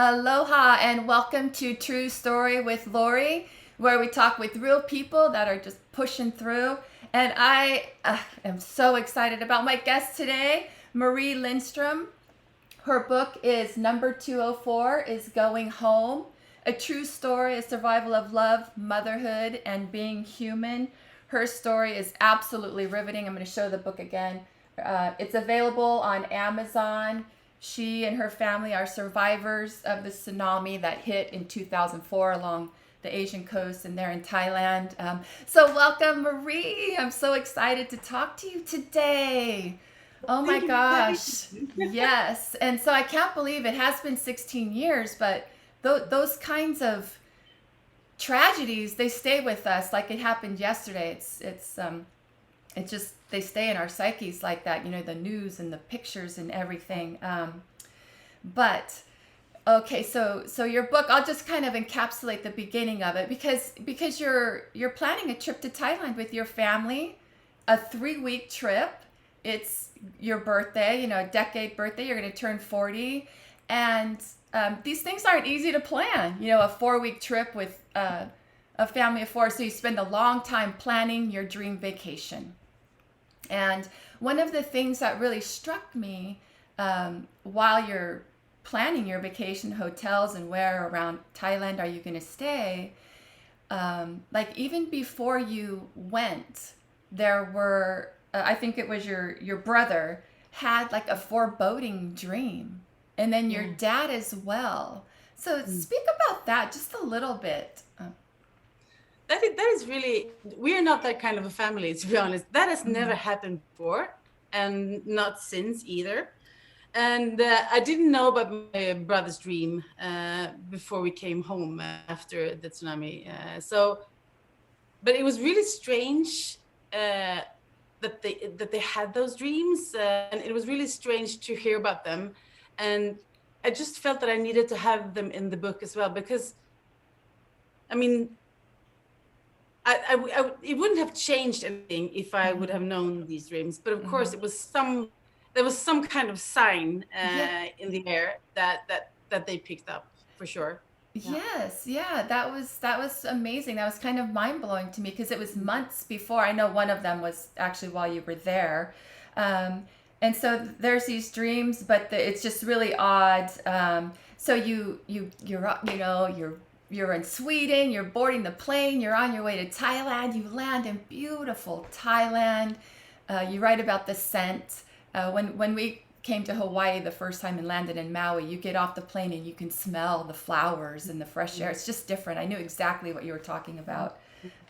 Aloha and welcome to True Story with Lori, where we talk with real people that are just pushing through. And I am so excited about my guest today, Marie Lindstrom. Her book is number 204 is Going Home, a true story of survival of love, motherhood, and being human. Her story is absolutely riveting. I'm going to show the book again. It's available on Amazon. She and her family are survivors of the tsunami that hit in 2004 along the Asian coast, and they're in Thailand. So welcome, Marie. I'm so excited to talk to you today. Oh my Thank you for having gosh. me. Yes. And so I can't believe it has been 16 years, but those kinds of tragedies, they stay with us like it happened yesterday. It just they stay in our psyches like that, the news and the pictures and everything. But okay, so your book, I'll just kind of encapsulate the beginning of it because you're planning a trip to Thailand with your family, a 3-week trip. It's your birthday, a decade birthday. You're going to turn 40, and these things aren't easy to plan. A 4-week trip with a family of 4, so you spend a long time planning your dream vacation. And one of the things that really struck me while you're planning your vacation, hotels and where around Thailand are you going to stay, like even before you went, there were, I think it was your brother had like a foreboding dream, and then your Yeah. dad as well. So Mm. speak about that just a little bit. That is really, we're not that kind of a family, to be honest. That has never Mhm. happened before, and not since either. And I didn't know about my brother's dream before we came home after the tsunami. But it was really strange uh, that they had those dreams, and it was really strange to hear about them. And I just felt that I needed to have them in the book as well, because I mean, it wouldn't have changed anything if I would Mhm. have known these dreams. But of course, Mhm. there was some kind of sign Yeah. in the air that they picked up for sure. Yeah. Yes, yeah, that was amazing. That was kind of mind blowing to me because it was months before. I know one of them was actually while you were there, um, and so there's these dreams, but it's just really odd. So you're in Sweden. You're boarding the plane. You're on your way to Thailand. You land in beautiful Thailand. You write about the scent. When we came to Hawaii the first time and landed in Maui, you get off the plane and you can smell the flowers and the fresh air. It's just different. I knew exactly what you were talking about.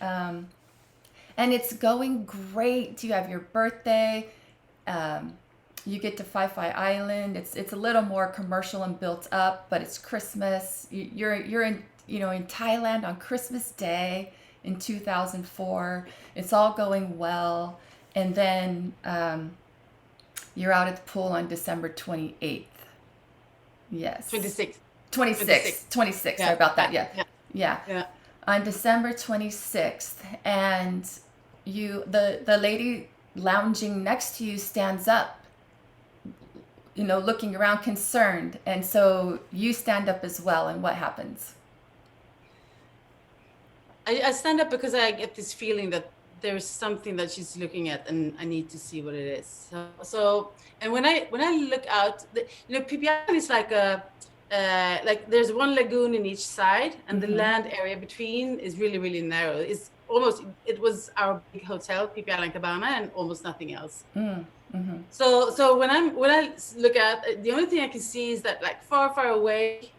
Um, and it's going great. You have your birthday. Um, you get to Phi Phi Island. It's a little more commercial and built up, but it's Christmas. You're in Thailand on Christmas Day in 2004. It's all going well, and then you're out at the pool on December 28th. Yes. 26, 26. 26th. 26th. Sorry Yeah, about yeah, that. Yeah. yeah, Yeah. yeah. On December 26th, and the lady lounging next to you stands up, looking around concerned. And so you stand up as well, and what happens? I stand up because I get this feeling that there's something that she's looking at, and I need to see what it is. And when I look out, Pipian is like there's one lagoon in each side, and the Mm-hmm. land area between is really, really narrow. It was our big hotel, Pipian Cabana, and almost nothing else. Mm, mm-hmm. So when I look at, the only thing I can see is that, like, far, far away,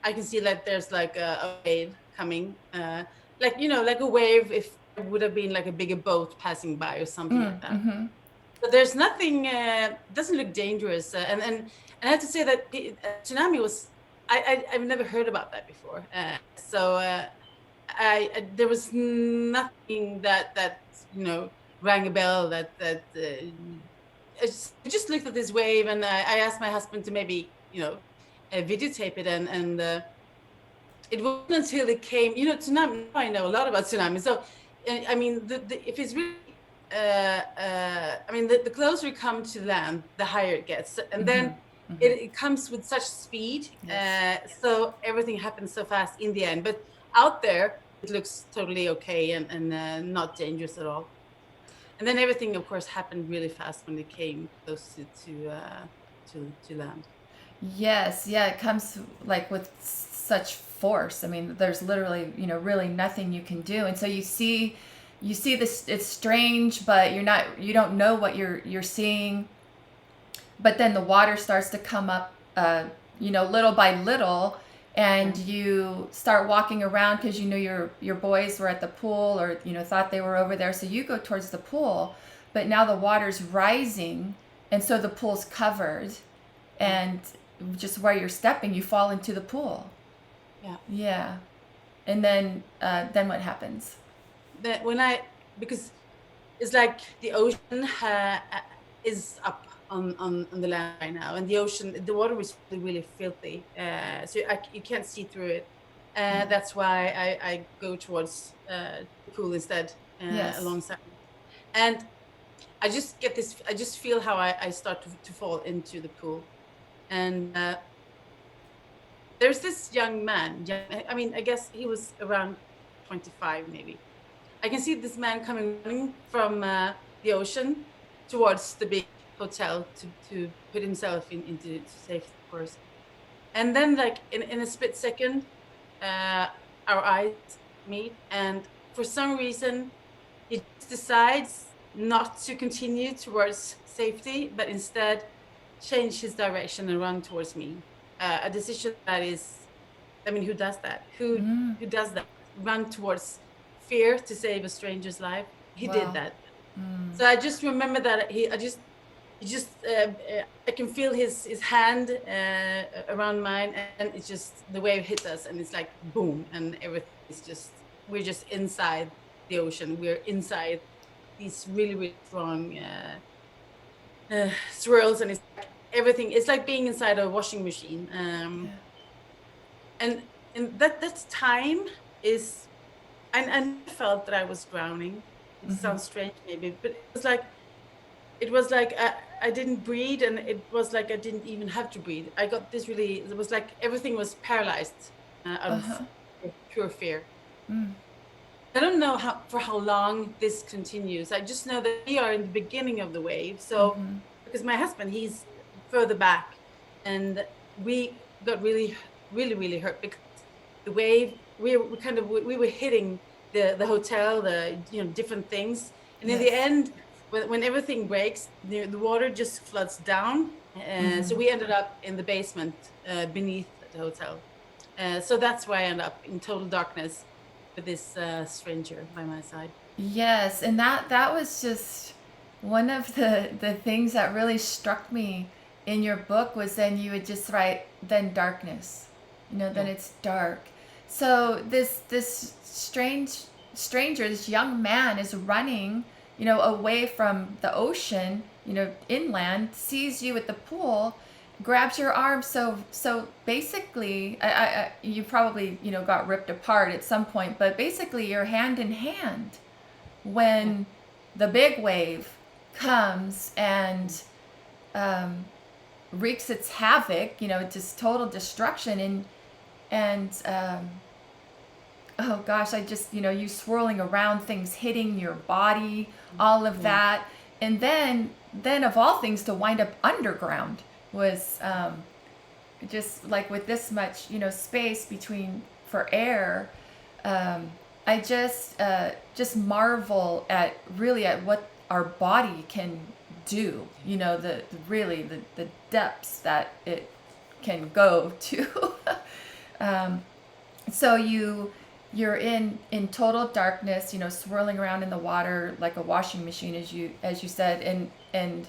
I can see that there's like a wave coming, like a wave if it would have been like a bigger boat passing by or something Mm, like that. mm-hmm. But there's nothing. Doesn't look dangerous, and I have to say that tsunami was. I've never heard about that before. There was nothing that rang a bell. I just looked at this wave, and I asked my husband to maybe videotape it, and it wasn't until it came, tsunami. I know a lot about tsunami, so I mean, if it's really, I mean, the closer you come to land, the higher it gets, and Mm-hmm. then it comes with such speed. Yes. So everything happens so fast in the end. But out there, it looks totally okay and not dangerous at all. And then everything, of course, happened really fast when it came close to land. Yes, yeah, it comes like with such force. I mean, there's literally, really nothing you can do. And so you see this, it's strange, but you don't know what you're seeing. But then the water starts to come up, little by little, Yeah. and you start walking around because you knew your boys were at the pool, or thought they were over there, so you go towards the pool. But now the water's rising, and so the pool's covered, Yeah. and just where you're stepping, you fall into the pool. Yeah. Yeah. And then what happens? That when because it's like the ocean is up on the land right now, and the water is really, really filthy, so you can't see through it. That's why I go towards the pool instead, Yes. alongside. And I just feel how I start to fall into the pool. And there's this young man. I mean, I guess he was around 25, maybe. I can see this man coming from the ocean towards the big hotel to put himself into safety, of course. And then, like in a split second, our eyes meet, and for some reason, he just decides not to continue towards safety, but instead change his direction and run towards me. A decision that is, I mean, who does that? Who does that? Run towards fear to save a stranger's life? He did Wow. that. So I just remember that he just I can feel his hand around mine, and it's just the wave hits us, and it's like boom, and everything is just, we're just inside the ocean. We're inside these really, really strong swirls, and it's like everything. It's like being inside a washing machine. Yeah. And that time is, I felt that I was drowning. It sounds strange, maybe, but it was like I didn't breathe, and it was like I didn't even have to breathe. I got this really. It was like everything was paralyzed out of pure fear. I don't know for how long this continues. I just know that we are in the beginning of the wave. So, because my husband, he's further back, and we got really, really, really hurt because the wave. We were hitting the hotel, different things, and in the Yes. end, when everything breaks, the water just floods down. So we ended up in the basement beneath the hotel. So that's why I ended up in total darkness with this stranger by my side. Yes, and that was just one of the things that really struck me in your book, was then you would just write, then darkness. Then Yeah. it's dark. So this stranger, this young man, is running, away from the ocean, inland, sees you at the pool, grabs your arm. So basically, you probably, got ripped apart at some point, but basically you're hand in hand Yeah. when the big wave comes and wreaks its havoc, just total destruction. And oh gosh, I just, you swirling around, things hitting your body, all of Yeah. that. And then of all things, to wind up underground was just like with this much, space between for air. I just marvel at really at what our body can do. The depths that it can go to. So you're in total darkness, swirling around in the water like a washing machine, as you said, and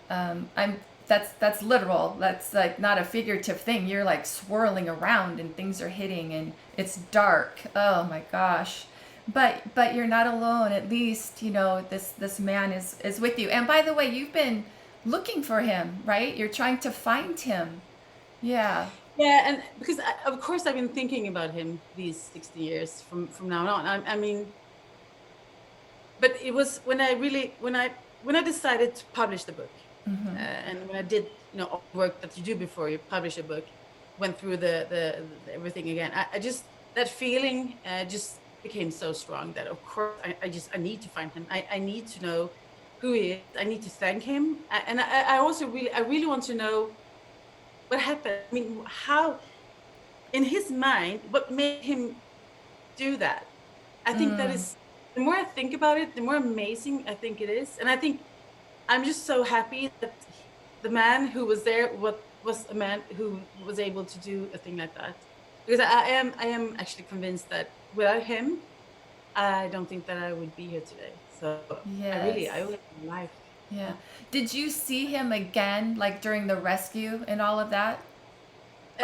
I'm that's literal. That's like not a figurative thing. You're like swirling around and things are hitting and it's dark. Oh my gosh. But you're not alone. At least, this man is with you. And by the way, you've been looking for him, right? You're trying to find him. Yeah. Yeah, and because of course I've been thinking about him these 60 years from now on. I mean, but it was when I decided to publish the book. And when I did, all the work that you do before you publish a book, went through the everything again. I just that feeling just became so strong that of course I need to find him. I need to know who he is. I need to thank him, and I also really want to know what happened. I mean, how in his mind, what made him do that? I think that Mm. is the more I think about it, the more amazing I think it is, and I think I'm just so happy that the man who was there was a man who was able to do a thing like that. Because I am actually convinced that without him, I don't think that I would be here today. So Yes. I owe him my life. Yeah. Yeah. Did you see him again, like during the rescue and all of that?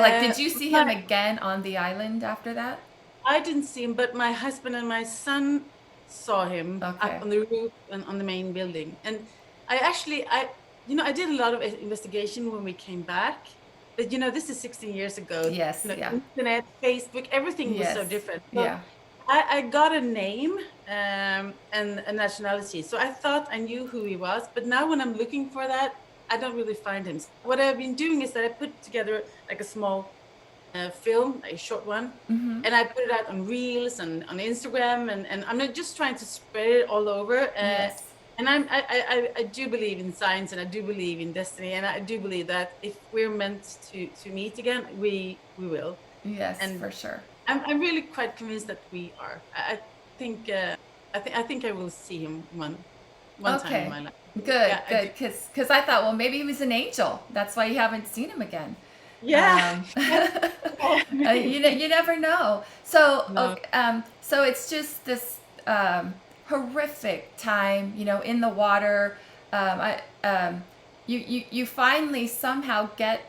Like, Uh, did you see him my, again on the island after that? I didn't see him, but my husband and my son saw him up Okay. on the roof and on the main building. And I did a lot of investigation when we came back. But this is 16 years ago. Yes. Yeah. Internet, Facebook, everything was so Yes. different. So Yeah. I got a name and a nationality. So I thought I knew who he was. But now when I'm looking for that, I don't really find him. So what I've been doing is that I put together like a small film, a short one, and I put it out on Reels and on Instagram, and I'm not just trying to spread it all over. Yes. And I do believe in science, and I do believe in destiny, and I do believe that if we're meant to meet again, we will. Yes, And for sure. I'm really quite convinced that we are. I think I think I will see him one time in Okay. my life. Good, Yeah, I do. good. Cause I thought, well, maybe he was an angel. That's why you haven't seen him again. Yeah. You never know. So, No. okay, so it's just this horrific time, in the water. You finally somehow get,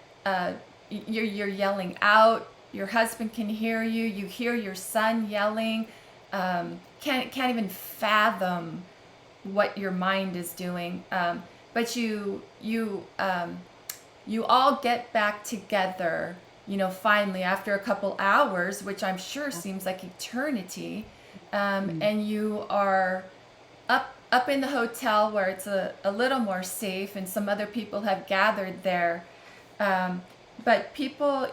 you're yelling out. Your husband can hear you. You hear your son yelling. Can't even fathom what your mind is doing. But you all get back together, finally after a couple hours, which I'm sure seems like eternity. Mm. And you are up in the hotel where it's a little more safe, and some other people have gathered there. Um, but people,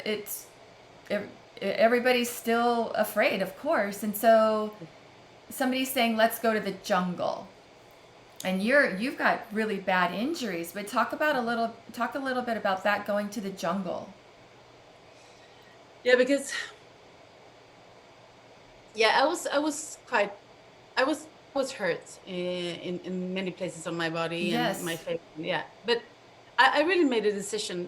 it's everybody's still afraid, of course, and so somebody's saying, "Let's go to the jungle." And you've got really bad injuries, but talk a little bit about that, going to the jungle. Yeah, because yeah, I was hurt in many places on my body and my Yes. face. Yeah, but I really made a decision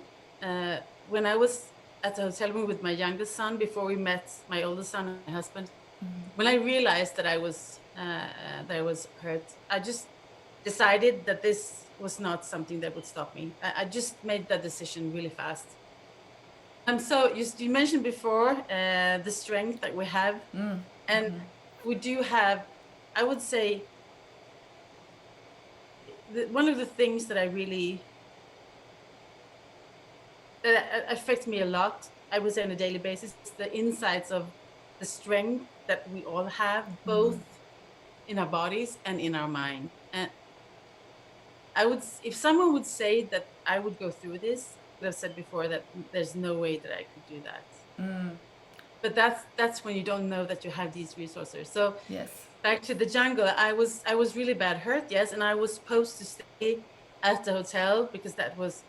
when I was at the hotel room with my youngest son before we met my oldest son and my husband. When I realized that I was hurt, I just decided that this was not something that would stop me. I just made that decision really fast. So you mentioned before the strength that we have, and we do have. I would say one of the things that I really that affects me a lot, I would say on a daily basis, is the insights of the strength that we all have, both in our bodies and in our mind. And if someone would say that I would go through this, I would have said before that there's no way that I could do that. But that's when you don't know that you have these resources. So Yes. back to the jungle, I was really bad hurt, yes, and I was supposed to stay at the hotel because that was,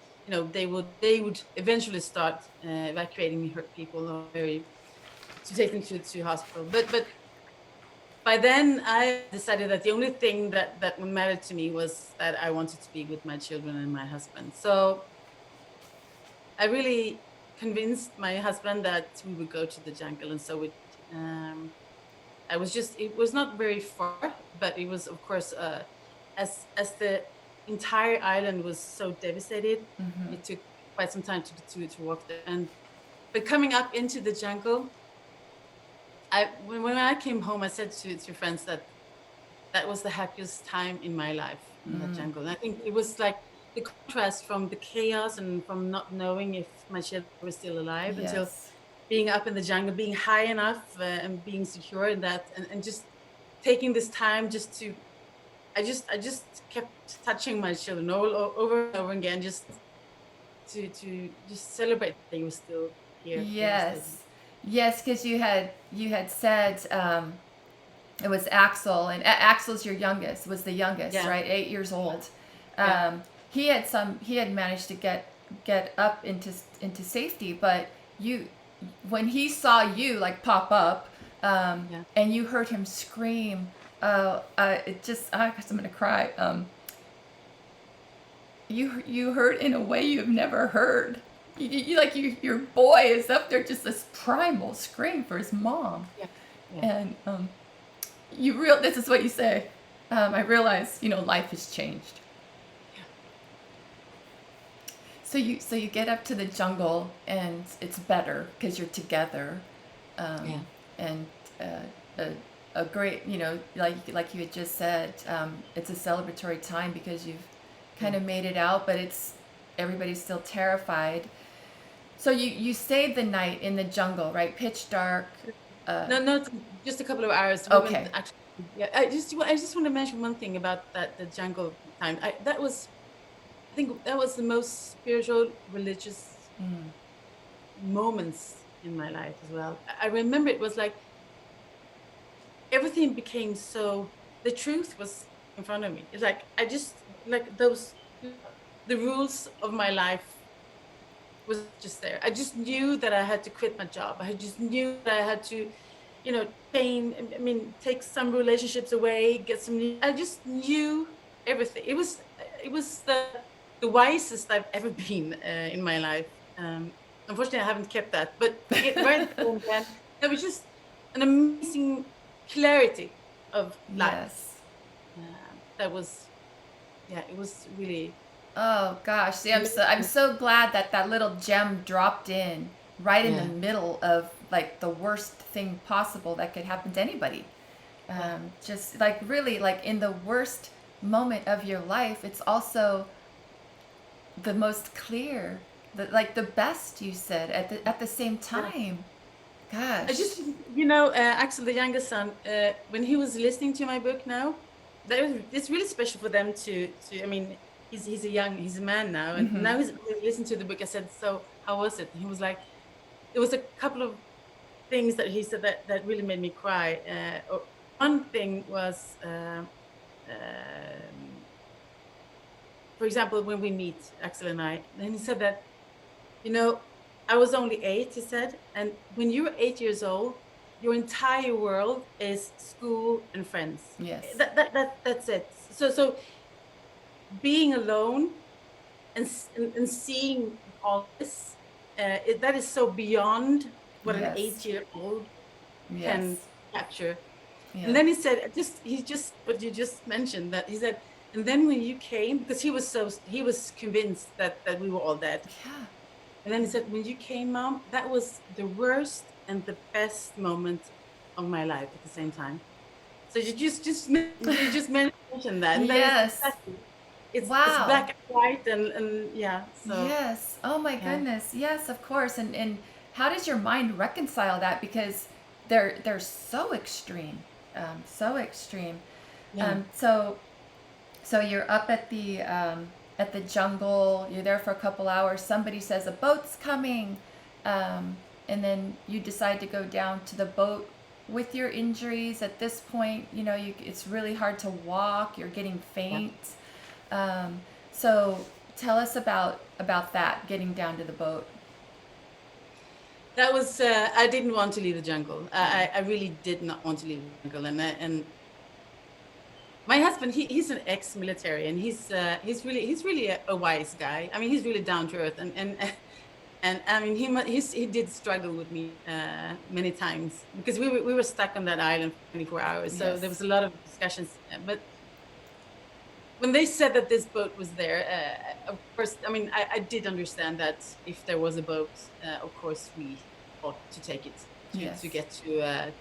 they would eventually start evacuating hurt people or to take them to hospital. But by then I decided that the only thing that mattered to me was that I wanted to be with my children and my husband. So I really convinced my husband that we would go to the jungle, and so um, it was not very far, but it was, of course, as the entire island was so devastated, it took quite some time to walk there. But coming up into the jungle, when I came home, I said to friends that that was the happiest time in my life in the jungle. And I think it was like the contrast from the chaos and from not knowing if my children were still alive until Yes. being up in the jungle, being high enough and being secure in that, and just taking this time just to, I just kept touching my children over and over again, just to just celebrate that they were still here, they were still. Yes. Yes, because you had said it was Axel, and Axel's your youngest, was the youngest, Yeah, right? 8 years yeah, old. yeah, He had managed to get up into safety, but you when he saw you like pop up, yeah. and you heard him scream, it just I guess I'm gonna cry. You heard in a way you've never heard. Your boy is up there, just this primal scream for his mom, Yeah, yeah, and this is what you say. I realize life has changed. So you get up to the jungle and it's better because you're together, yeah, um, and uh, a, a great like you had just said, it's a celebratory time because you've yeah. kind of made it out, but it's everybody's still terrified. So you stayed the night in the jungle, right? Pitch dark. Uh, No, not just a couple of hours. We went okay. actually. Yeah, I just want to mention one thing about the jungle time. I think that was the most spiritual, religious Mm. moments in my life as well. I remember it was like everything became so. The truth was in front of me. It's like I just like those the rules of my life was just there. I just knew that I had to quit my job. I just knew that I had to, change. I mean, take some relationships away, get some new. I just knew everything. It was the wisest I've ever been in my life. Unfortunately, I haven't kept that. But right then, there was just an amazing clarity of life. Yes. That was, yeah, it was really Oh gosh, see, I'm amazing. so glad that that little gem dropped in right in the Yeah, middle of like the worst thing possible that could happen to anybody. yeah. Just like really like in the worst moment of your life, it's also the most clear, like the best you said at the same Yeah. time. I just, Gosh. Axel, the youngest son, when he was listening to my book now, it's really special for them I mean, he's a man now, and Mm-hmm. now he's listening to the book. I said, so how was it? And he was like, there was a couple of things that he said that really made me cry. One thing was, um, for example, when we meet, Axel and I, then he said that, you know, I was only 8, he said, and when you're 8 years old, your entire world is school and friends. Yes. That's it. So being alone and seeing all this, that is so beyond what an Yes. 8-year-old can Yes. capture. And Yeah. then he just what you just mentioned, that he said, and then when you came, because he was convinced that we were all dead. Yeah. And then he said, when you came, Mom, that was the worst and the best moment of my life at the same time. So you just mentioned that, and that is Yes. exactly, it's Wow. black and white, and yeah. So Yes. Oh my yeah, goodness. Yes, of course. And how does your mind reconcile that? Because they're so extreme, so extreme. yeah. So you're up at the jungle. You're there for a couple hours. Somebody says a boat's coming, and then you decide to go down to the boat with your injuries. At this point, it's really hard to walk. You're getting Yeah. faint. So tell us about that, getting down to the boat. That was, I didn't want to leave the jungle. I really did not want to leave the jungle, and my husband, he's an ex-military, and he's really a wise guy. I mean, he's really down to earth, and I mean, he did struggle with me many times, because we were stuck on that island for 24 hours. So there was Yes. a lot of discussions. But when they said that this boat was there, of course, I mean, I did understand that if there was a boat, of course we ought to take it to Yes. get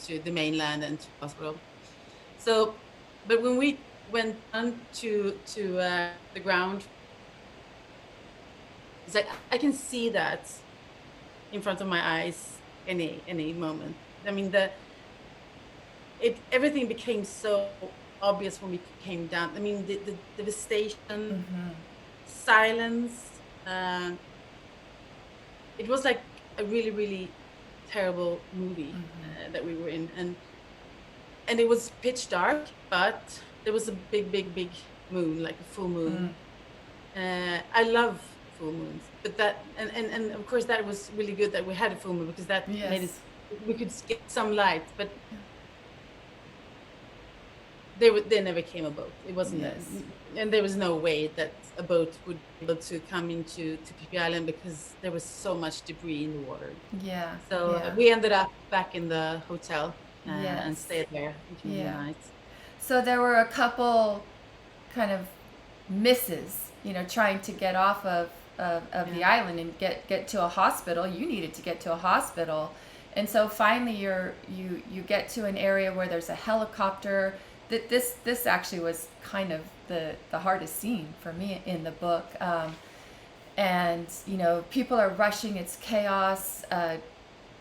to the mainland and to hospital. So, but when we went down to the ground, it's like I can see that in front of my eyes any moment. I mean, everything became so. obvious when we came down. I mean, the devastation, Mm-hmm. silence. It was like a really, really terrible movie Mm-hmm. that we were in, and it was pitch dark, but there was a big, big, big moon, like a full Mm. moon. I love full moons, but that and of course that was really good that we had a full moon because that made it Yes. we could get some light. But Yeah. there never came a boat. It wasn't, Yes. and there was no way that a boat would be able to come into Phi Island because there was so much debris in the water. Yeah. So Yeah. we ended up back in the hotel and Yes. stayed there until the Yeah. night. So there were a couple kind of misses, trying to get off of the Yeah. island and get to a hospital. You needed to get to a hospital. And so finally you get to an area where there's a helicopter. This actually was kind of the hardest scene for me in the book. And people are rushing, it's chaos.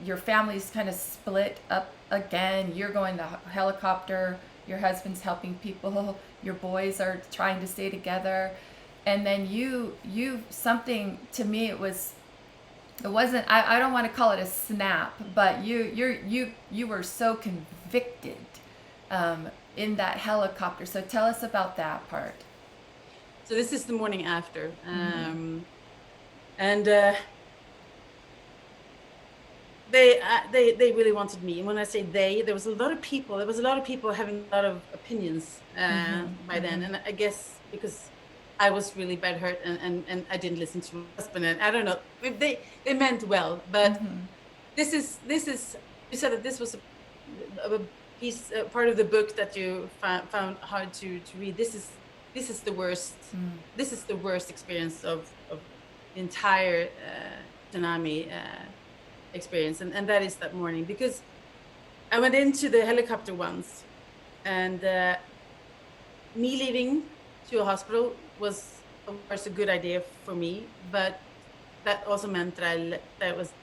Your family's kind of split up again. You're going the helicopter, your husband's helping people, your boys are trying to stay together. And then you something, to me it wasn't, I don't want to call it a snap, but you were so convicted in that helicopter. So tell us about that part. So this is the morning after, Mm-hmm. and they really wanted me. And when I say they, there was a lot of people. There was a lot of people having a lot of opinions Mm-hmm. by then. Mm-hmm. And I guess because I was really bad hurt and I didn't listen to my husband. And I don't know, they meant well, but Mm-hmm. this is you said that this was a piece, part of the book that you found hard to read. This is the worst. Mm. This is the worst experience of the entire tsunami experience, and that is that morning, because I went into the helicopter once, and me leaving to a hospital was of course a good idea for me, but that also meant that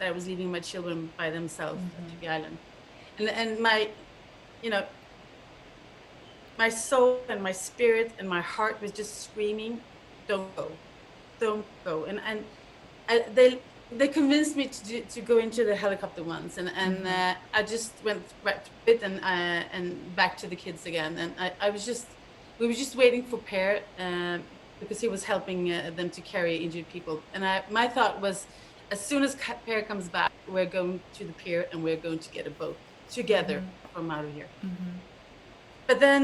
I was leaving my children by themselves at Mm-hmm. Phi Island, and my, you know, my soul and my spirit and my heart was just screaming, "Don't go, don't go!" And they convinced me to go into the helicopter once, and Mm-hmm. I just went right to it and back to the kids again, and I was just we were just waiting for Per, because he was helping them to carry injured people, and my thought was, as soon as Per comes back, we're going to the pier and we're going to get a boat together Mm-hmm. from out of here. Mm-hmm. But then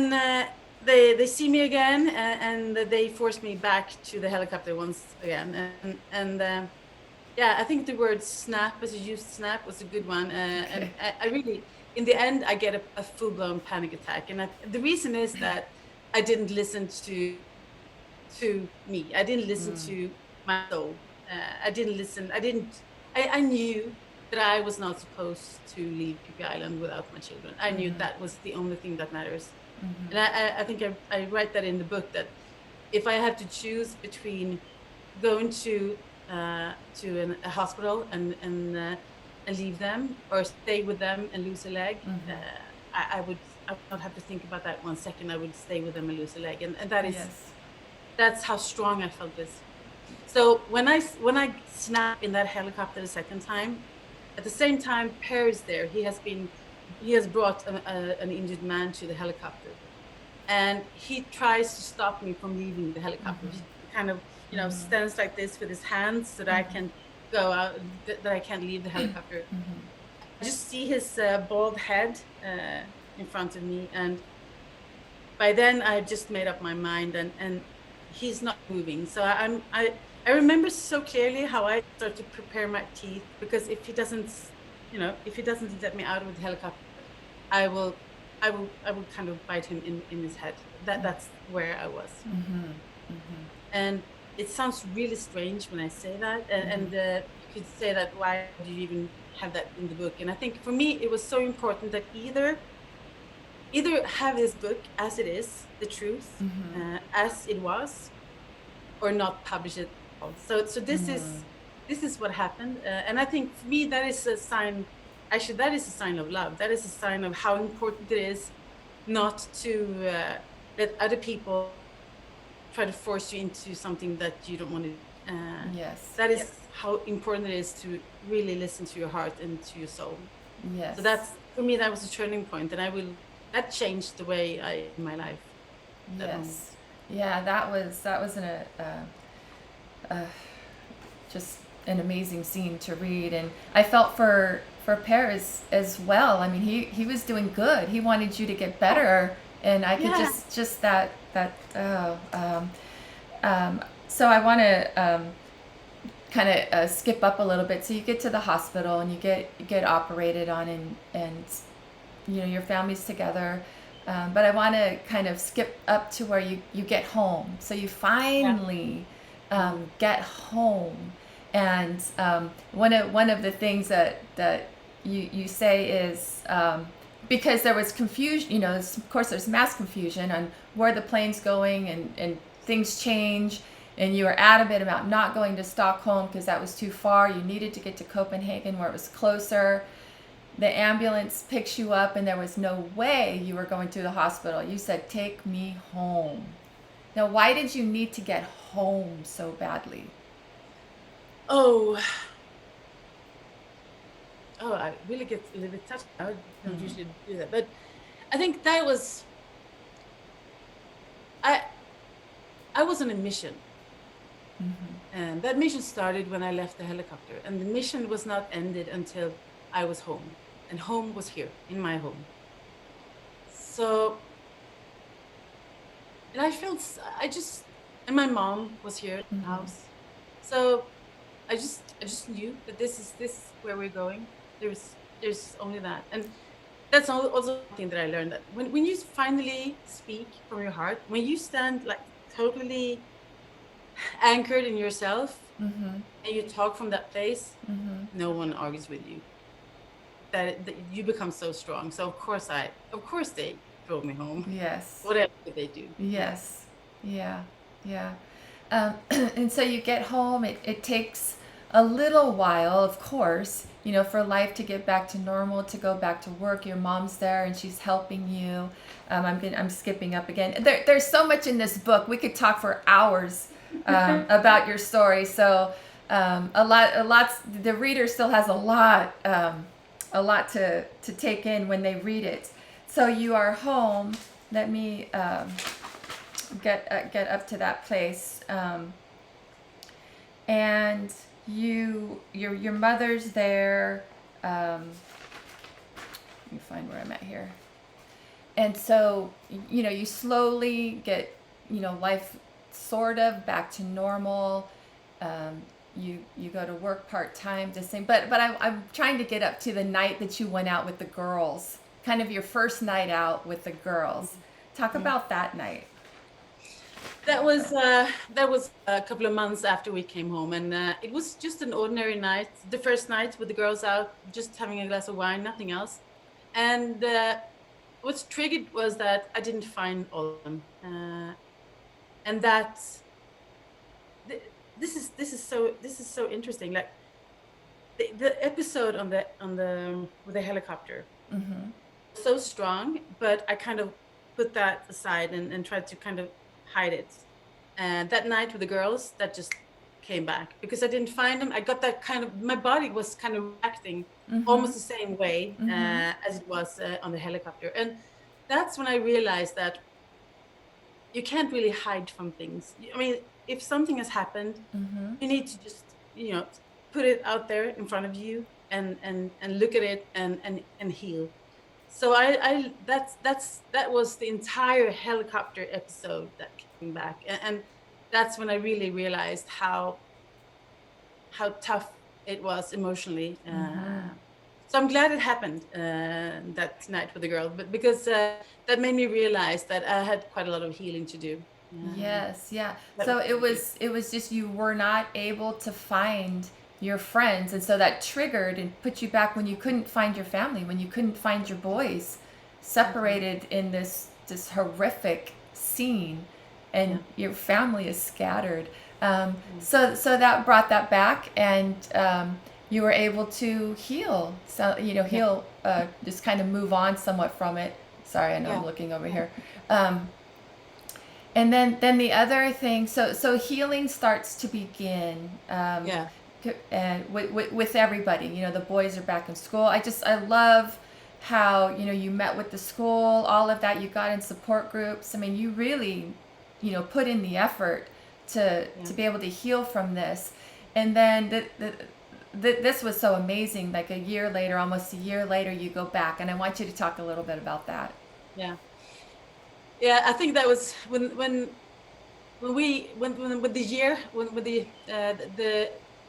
they see me again, and they force me back to the helicopter once again, and yeah, I think the word snap, as you used, snap, was a good one. And Okay. I really, in the end, I get a full blown panic attack, and the reason is that I didn't listen to me. I didn't listen Mm. to my soul. I didn't listen. I knew that I was not supposed to leave Phi Island without my children. I knew Mm-hmm. that was the only thing that matters. Mm-hmm. And I think I write that in the book, that if I had to choose between going to a hospital and leave them, or stay with them and lose a leg, Mm-hmm. I would not have to think about that 1 second. I would stay with them and lose a leg, and Yes. that's how strong I felt this. So when I snap in that helicopter the second time, at the same time Per is there. He has brought an injured man to the helicopter, and he tries to stop me from leaving the helicopter. Mm-hmm. He kind of, Mm-hmm. stands like this with his hands so that I Mm-hmm. can go out, that I can't leave the helicopter. Mm-hmm. I just see his bald head in front of me, and by then I had just made up my mind, and he's not moving. So I remember so clearly how I start to prepare my teeth, because if he doesn't let me out of the helicopter, I will I will kind of bite him in his head. That's where I was. Mm-hmm. Mm-hmm. And it sounds really strange when I say that, Mm-hmm. and you could say that, why do you even have that in the book? And I think for me it was so important that either have this book as it is, the truth, Mm-hmm. as it was, or not publish it at all. So Mm-hmm. this is what happened, and I think for me that is a sign. Actually, that is a sign of love. That is a sign of how important it is not to let other people try to force you into something that you don't want to do. Yes. That is how important it is to really listen to your heart and to your soul. So Yes. that's, for me, that was a turning point, and that changed the way I live my life. That moment. Yes. Yeah, that was just an amazing scene to read, and I felt for Paris as well. I mean, he was doing good. He wanted you to get better, and I could Yeah. just that so I want to kind of skip up a little bit. So you get to the hospital and you get operated on, and your family's together. But I want to kind of skip up to where you get home. So you Yeah. finally get home, and one of the things that you say is because there was confusion. Of course, there's mass confusion on where the plane's going, and things change. And you were adamant about not going to Stockholm because that was too far. You needed to get to Copenhagen where it was closer. The ambulance picks you up, and there was no way you were going to the hospital. You said, "Take me home." Now, why did you need to get home so badly? Oh, I really get a little bit touched. I don't usually do that, but I think that was I. I was on a mission, and that mission started when I left the helicopter, and the mission was not ended until I was home, and home was here in my home. So, and and my mom was here in the house, so I just knew that this is where we're going. There's only that, and that's also one thing that I learned, that when you finally speak from your heart, when you stand like totally anchored in yourself, and you talk from that place, no one argues with you. That you become so strong. So of course they drove me home. Yes. What else could they do? Yes. Yeah. Yeah. And so you get home. It takes a little while, of course, for life to get back to normal, to go back to work. Your mom's there and she's helping you. I'm skipping up again. There's so much in this book. We could talk for hours about your story. So the reader still has a lot to take in when they read it. So you are home. Let me get up to that place, and your mother's there. Let me find where I'm at here. And so you slowly get life sort of back to normal. You go to work part-time, the same, but I'm trying to get up to the night that you went out with the girls, kind of your first night out with the girls. Talk about that night. That was a couple of months after we came home, and it was just an ordinary night. The first night with the girls out, just having a glass of wine, nothing else. And what's triggered was that I didn't find all of them, and that this is so interesting. Like the episode on the with the helicopter, so strong, but I kind of put that aside and tried to kind of hide it. And that night with the girls, that just came back because I didn't find them. I got that kind of, my body was kind of reacting almost the same way as it was on the helicopter. And that's when I realized that you can't really hide from things. I mean, if something has happened, you need to just, put it out there in front of you and look at it and heal. So that was the entire helicopter episode that came back, and that's when I really realized how tough it was emotionally. So I'm glad it happened that night with the girl, but because that made me realize that I had quite a lot of healing to do. Yes, yeah. So it was just you were not able to find your friends, and so that triggered and put you back when you couldn't find your family, when you couldn't find your boys, separated in this horrific scene, and your family is scattered. So that brought that back, and you were able to heal. So just kind of move on somewhat from it. Sorry, I know I'm looking over here. And then the other thing, so healing starts to begin, Yeah. and with everybody. You know, the boys are back in school. I love how, you know, you met with the school, all of that. You got in support groups. I mean, you really, you know, put in the effort Yeah. to be able to heal from this. And then this was so amazing. Like a year later, almost a year later, you go back, and I want you to talk a little bit about that. Yeah. Yeah. I think that was when we when with the year when with the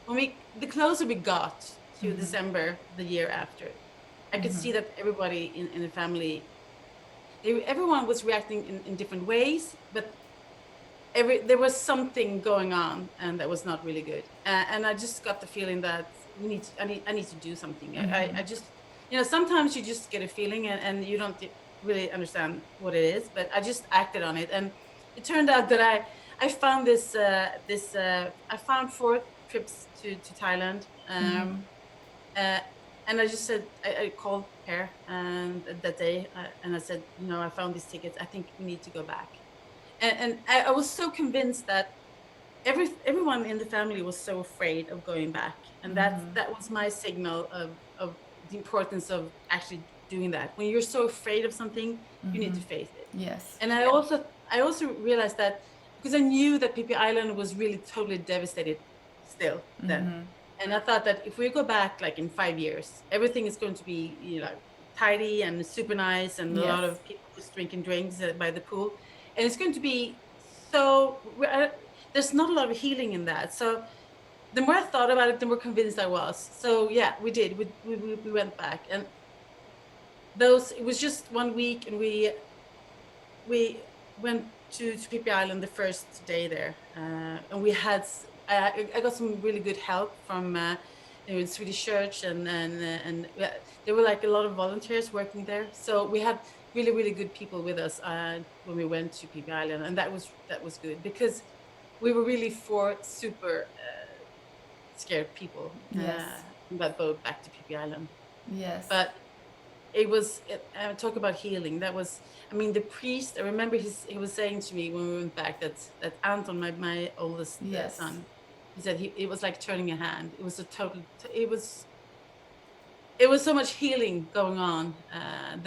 when we the closer we got to Mm-hmm. December the year after, I could Mm-hmm. see that everybody in the family, everyone was reacting in different ways, but there was something going on, and that was not really good. And I just got the feeling that I need to do something. Mm-hmm. I just, you know, sometimes you just get a feeling, and you don't really understand what it is, but I just acted on it. And it turned out that I found I found 4 trips to Thailand. Mm-hmm. Uh, and I just said, I called Per and that day, and I said, you know, I found these tickets. I think we need to go back. And I was so convinced that everyone in the family was so afraid of going back, and Mm-hmm. that was my signal of the importance of actually doing that. When you're so afraid of something, you need Mm-hmm. to face it. Yes. And I also realized that, because I knew that Phi Island was really totally devastated still then. Mm-hmm. And I thought that if we go back like in 5 years, everything is going to be, you know, tidy and super nice, and a Yes. lot of people just drinking drinks by the pool, and it's going to be so. There's not a lot of healing in that. So the more I thought about it, the more convinced I was. So yeah, we did. We went back, and those it was just 1 week, and we went to Phi Island the first day there, and we had I got some really good help from the Swedish church, and there were like a lot of volunteers working there. So we had really good people with us when we went to Phi Island, and that was good, because we were really 4 super scared people Yes. on that boat back to Phi Island. Yes. But talk about healing. That was, I mean, the priest, I remember he was saying to me when we went back that Anton, my oldest Yes. son, he said it was like turning a hand. It was a total, it was so much healing going on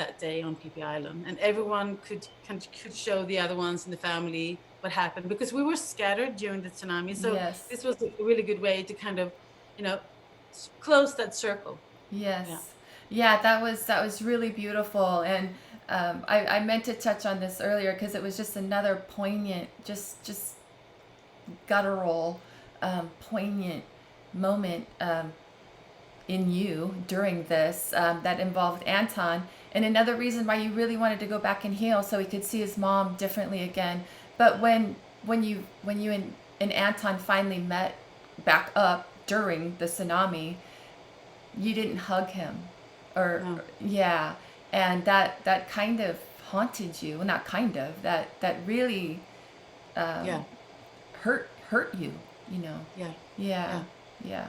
that day on Phi Island, and everyone could show the other ones in the family what happened, because we were scattered during the tsunami. So Yes. this was a really good way to kind of, you know, close that circle. Yeah. Yes. Yeah, that was really beautiful. And I meant to touch on this earlier because it was just another poignant, just guttural, poignant moment in you during this, that involved Anton. And another reason why you really wanted to go back and heal, so he could see his mom differently again. But when you and Anton finally met back up during the tsunami, you didn't hug him, No. yeah, and that kind of haunted you. Well, not kind of, that really um, Yeah. hurt you, you know. Yeah. Yeah, Yeah. yeah.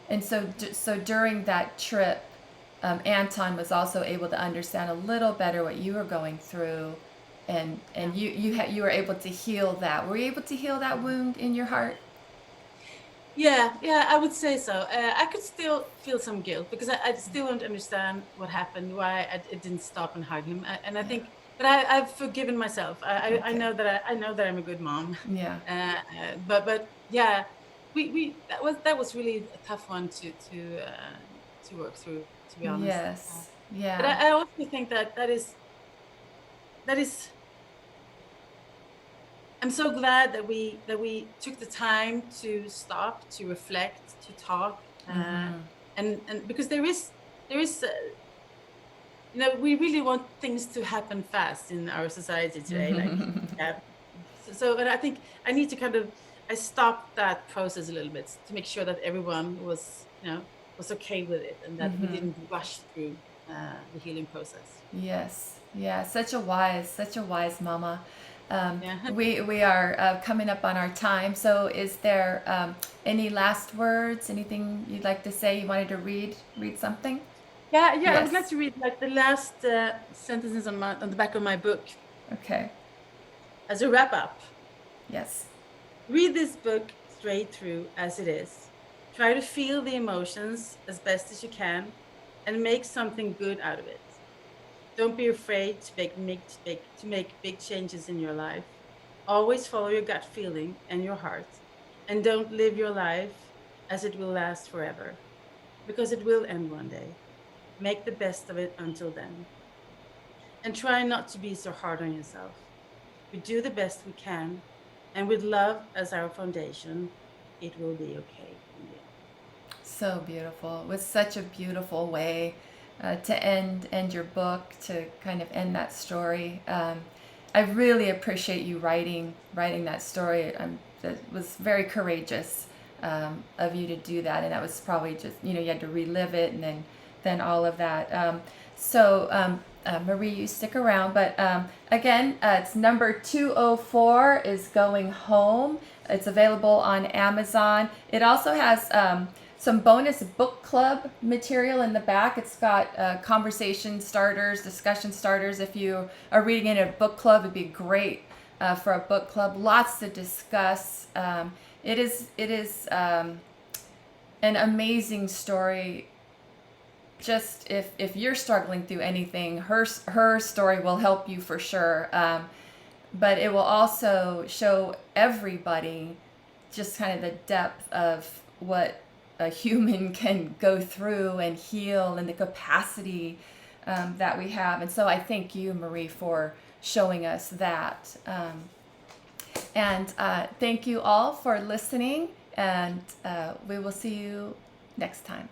And so during that trip, Anton was also able to understand a little better what you were going through, and Yeah. you were able to heal that. Were you able to heal that wound in your heart? Yeah, yeah, I would say so. I could still feel some guilt, because I still don't understand what happened, why it didn't stop and hug him. And I Yeah. think, but I've forgiven myself. I Okay. know that I know that I'm a good mom. Yeah. But yeah, we that was really a tough one to work through, to be honest. Yes. But Yeah. I also think that is I'm so glad that we took the time to stop, to reflect, to talk, Mm-hmm. and because there is you know, we really want things to happen fast in our society today. Like, yeah. And I think I need to kind of I stopped that process a little bit to make sure that everyone was, you know, was okay with it, and that we Mm-hmm. didn't rush through the healing process. Yes. Yeah. Such a wise mama. Yeah. We are coming up on our time. So, is there any last words? Anything you'd like to say? You wanted to read something? Yeah, yeah. I would like Yes. to read like the last sentences on the back of my book Okay. as a wrap up. Yes. Read this book straight through as it is. Try to feel the emotions as best as you can and make something good out of it. Don't be afraid to make big changes in your life. Always follow your gut feeling and your heart. And don't live your life as it will last forever, because it will end one day. Make the best of it until then. And try not to be so hard on yourself. We do the best we can, and with love as our foundation, it will be okay in the end. So beautiful. It was such a beautiful way to end your book, to kind of end that story. I really appreciate you writing that story. That was very courageous of you to do that, and that was probably just, you had to relive it, and then all of that. Marie, you stick around, but again, it's number 204 is Going Home. It's available on Amazon. It also has some bonus book club material in the back. It's got conversation starters, discussion starters. If you are reading in a book club, it'd be great for a book club. Lots to discuss. It is an amazing story. Just if you're struggling through anything, her story will help you for sure. But it will also show everybody just kind of the depth of what a human can go through and heal, and the capacity that we have. And so I thank you, Marie, for showing us that. And thank you all for listening, and we will see you next time.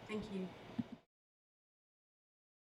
Thank you.